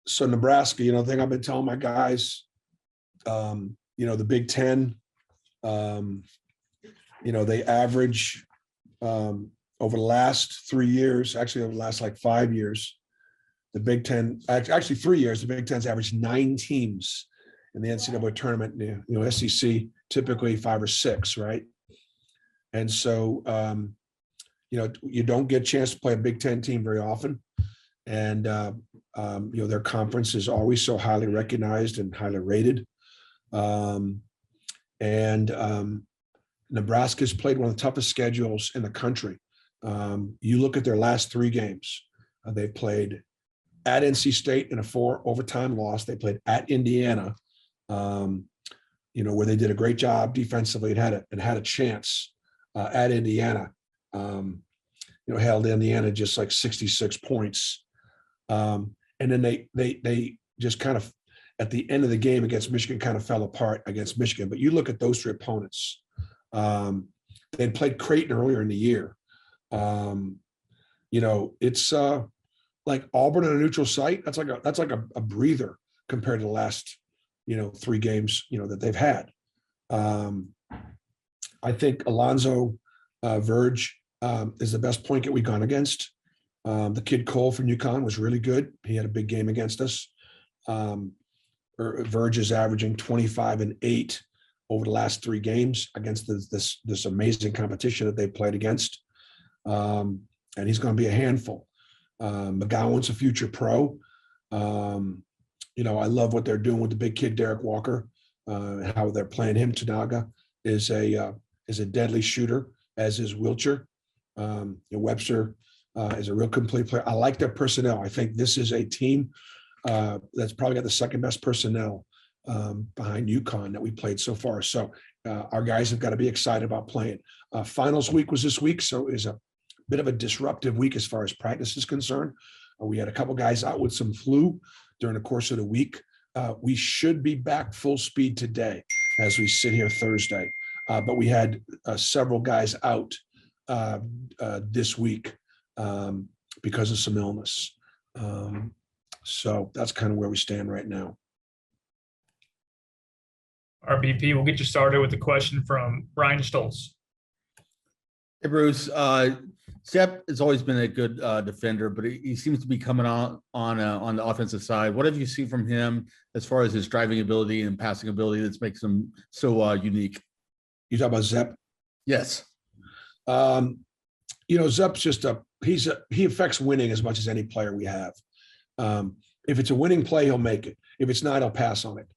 So Nebraska, the thing I've been telling my guys, the Big Ten, they average over the last 3 years, actually over the last like 5 years, the Big Ten, actually 3 years, the Big Ten's averaged 9 teams in the NCAA tournament. SEC typically 5 or 6, right? And so, you don't get a chance to play a Big Ten team very often. And, their conference is always so highly recognized and highly rated. Nebraska's played one of the toughest schedules in the country. You look at their last 3 games. They've played at NC State in a 4 overtime loss. They played at Indiana, where they did a great job defensively and had a chance at Indiana. Held Indiana just like 66 points. And then they just kind of, at the end of the game against Michigan, kind of fell apart against Michigan. But you look at those 3 opponents. They'd played Creighton earlier in the year. It's like Auburn on a neutral site. That's like a breather compared to the last 3 games that they've had. I think Alonzo Verge is the best point that we've gone against. The kid Cole from UConn was really good. He had a big game against us. Verge is averaging 25 and 8 over the last 3 games against this amazing competition that they played against. And he's going to be a handful. McGowan's a future pro. I love what they're doing with the big kid, Derek Walker, and how they're playing him. Tanaga is a deadly shooter, as is Wilcher. Webster is a real complete player. I like their personnel. I think this is a team that's probably got the second best personnel behind UConn that we played so far. So our guys have got to be excited about playing. Finals week was this week, so it was a bit of a disruptive week as far as practice is concerned. We had a couple guys out with some flu during the course of the week. We should be back full speed today as we sit here Thursday. But we had several guys out this week because of some illness. So that's kind of where we stand right now. RBP, we'll get you started with a question from Brian Stoltz. Hey, Bruce. Zep has always been a good defender, but he seems to be coming on the offensive side. What have you seen from him as far as his driving ability and passing ability that makes him so unique? You talk about Zep? Yes. Zep's just he affects winning as much as any player we have. If it's a winning play, he'll make it. If it's not, he'll pass on it.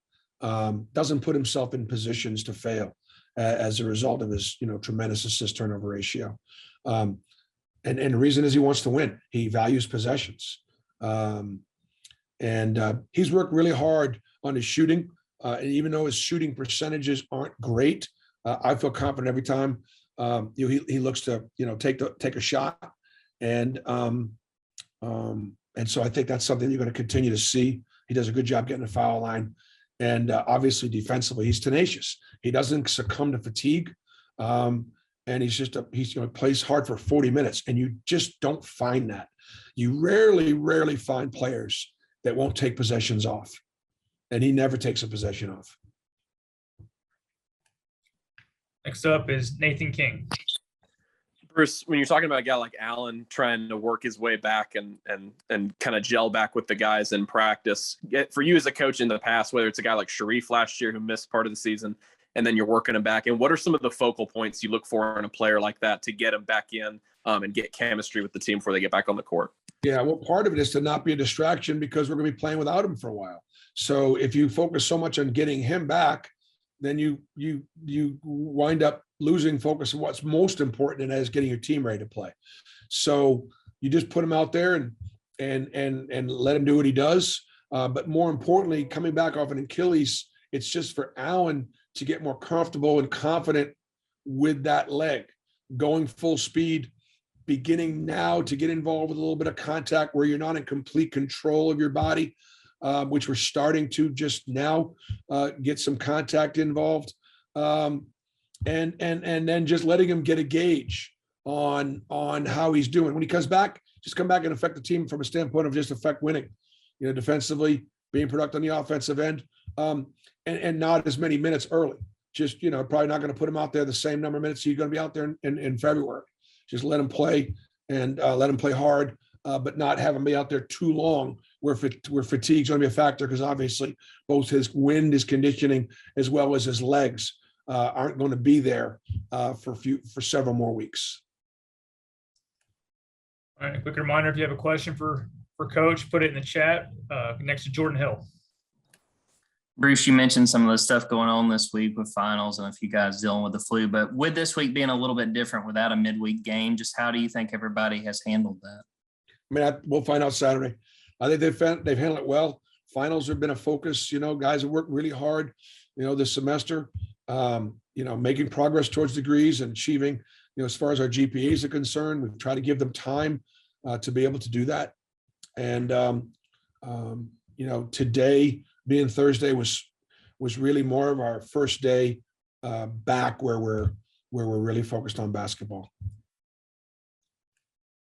Doesn't put himself in positions to fail as a result of his, tremendous assist turnover ratio. And the reason is he wants to win. He values possessions. And he's worked really hard on his shooting. And even though his shooting percentages aren't great, I feel confident every time he looks to, take a shot. And so I think that's something you're going to continue to see. He does a good job getting the foul line. And obviously defensively, he's tenacious. He doesn't succumb to fatigue. And he plays hard for 40 minutes. And you just don't find that. You rarely find players that won't take possessions off. And he never takes a possession off. Next up is Nathan King. Bruce, when you're talking about a guy like Allen trying to work his way back and kind of gel back with the guys in practice, for you as a coach in the past, whether it's a guy like Sharif last year who missed part of the season, and then you're working him back, and what are some of the focal points you look for in a player like that to get him back in and get chemistry with the team before they get back on the court? Yeah, well, part of it is to not be a distraction because we're going to be playing without him for a while. So if you focus so much on getting him back, then you wind up losing focus on what's most important, and that is getting your team ready to play. So you just put him out there and let him do what he does. But more importantly, coming back off an Achilles, it's just for Allen to get more comfortable and confident with that leg, going full speed, beginning now to get involved with a little bit of contact where you're not in complete control of your body, which we're starting to just now get some contact involved. And then just letting him get a gauge on how he's doing. When he comes back, just come back and affect the team from a standpoint of just affect winning. defensively, being productive on the offensive end, and not as many minutes early. Just, probably not going to put him out there the same number of minutes he's going to be out there in February. Just let him play and let him play hard, but not have him be out there too long where fatigue is going to be a factor, because obviously both his wind, his conditioning, as well as his legs aren't going to be there for several more weeks. All right, a quick reminder, if you have a question for Coach, put it in the chat next to Jordan Hill. Bruce, you mentioned some of the stuff going on this week with finals and a few guys dealing with the flu, but with this week being a little bit different without a midweek game, just how do you think everybody has handled that? I mean, we'll find out Saturday. I think they've handled it well. Finals have been a focus. Guys have worked really hard, this semester, making progress towards degrees and achieving, as far as our GPAs are concerned. We've tried to give them time to be able to do that. And, today being Thursday was really more of our first day back where we're really focused on basketball.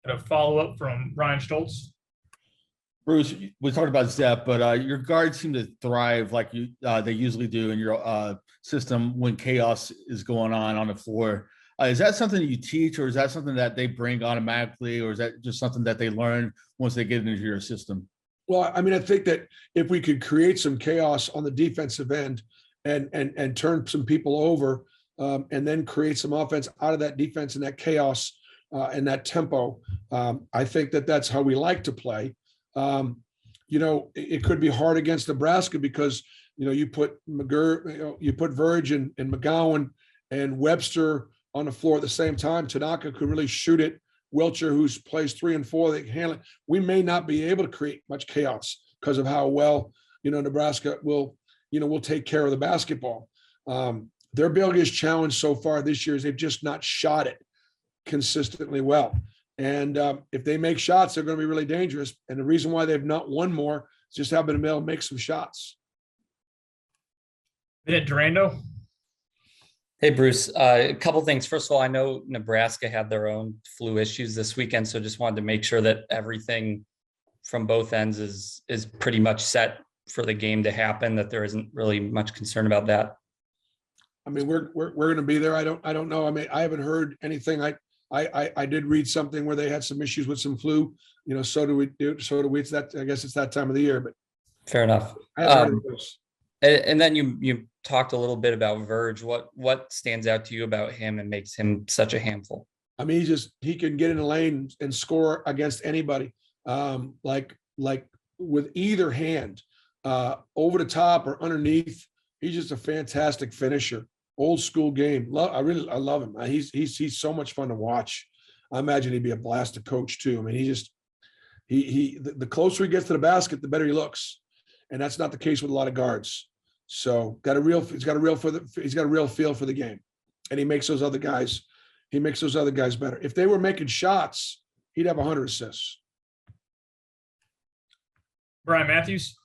A follow-up from Ryan Stoltz. Bruce, we talked about Zep, but your guards seem to thrive like they usually do in your system when chaos is going on the floor. Is that something that you teach, or is that something that they bring automatically, or is that just something that they learn once they get into your system? Well, I mean, I think that if we could create some chaos on the defensive end and turn some people over, and then create some offense out of that defense and that chaos and that tempo, I think that's how we like to play. It could be hard against Nebraska because you put you put Verge and McGowan and Webster on the floor at the same time. Tanaka could really shoot it. Wilcher, who plays 3 and 4, they can handle it. We may not be able to create much chaos because of how well Nebraska will take care of the basketball. Their biggest challenge so far this year is they've just not shot it consistently well. And if they make shots, they're going to be really dangerous. And the reason why they've not won more is just having been able to make some shots. Durando. Hey, Bruce, a couple things. First of all, I know Nebraska had their own flu issues this weekend, so just wanted to make sure that everything from both ends is pretty much set for the game to happen, that there isn't really much concern about that. I mean, we're going to be there. I don't know. I mean, I haven't heard anything. I did read something where they had some issues with some flu. So do we. It's that. I guess it's that time of the year. But fair enough. I haven't heard of this. And then you talked a little bit about Verge. What stands out to you about him and makes him such a handful? I mean, he can get in the lane and score against anybody. Like with either hand, over the top or underneath. He's just a fantastic finisher. Old school game. I love him. He's so much fun to watch. I imagine he'd be a blast to coach too. I mean, the closer he gets to the basket, the better he looks, and that's not the case with a lot of guards. So he's got a real feel for the game, and he makes those other guys better. If they were making shots, he'd have 100 assists. Brian Matthews.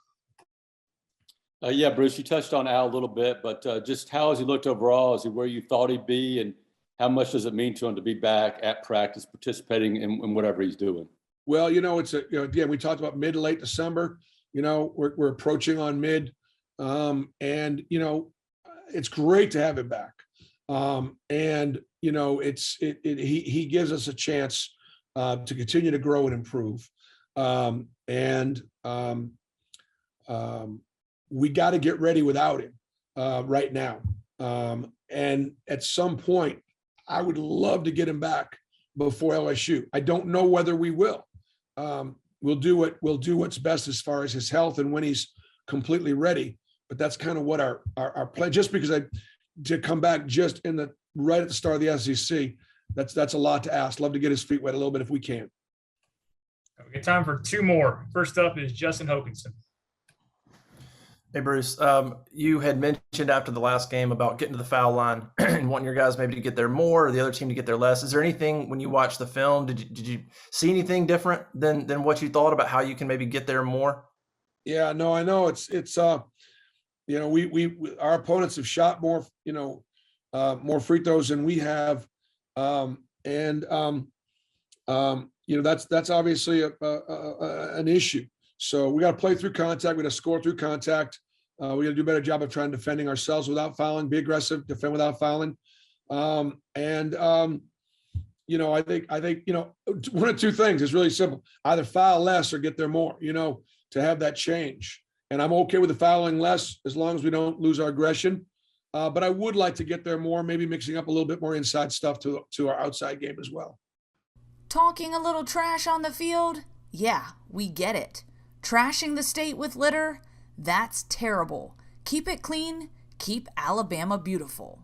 Yeah, Bruce, you touched on Al a little bit, but just how has he looked overall? Is he where you thought he'd be, and how much does it mean to him to be back at practice, participating in whatever he's doing? Well, again, we talked about mid to late December. We're approaching on mid, and it's great to have him back. He gives us a chance to continue to grow and improve, we got to get ready without him right now. And at some point, I would love to get him back before LSU. I don't know whether we will. We'll do what's best as far as his health and when he's completely ready. But that's kind of what our plan. Just because to come back just right at the start of the SEC, that's a lot to ask. Love to get his feet wet a little bit if we can. We got time for 2 more. First up is Justin Hokanson. Hey, Bruce, you had mentioned after the last game about getting to the foul line and wanting your guys maybe to get there more or the other team to get there less. Is there anything when you watch the film, did you see anything different than what you thought about how you can maybe get there more? Yeah, no, I know it's we our opponents have shot more, more free throws than we have. That's obviously an issue. So we got to play through contact. We got to score through contact. We got to do a better job of trying defending ourselves without fouling, be aggressive, defend without fouling. You know, I think, you know, one of two things is really simple. Either foul less or get there more, you know, to have that change. And I'm okay with the fouling less as long as we don't lose our aggression. But I would like to get there more, maybe mixing up a little bit more inside stuff to our outside game as well. Talking a little trash on the field? Yeah, we get it. Trashing the state with litter? That's terrible. Keep it clean. Keep Alabama beautiful.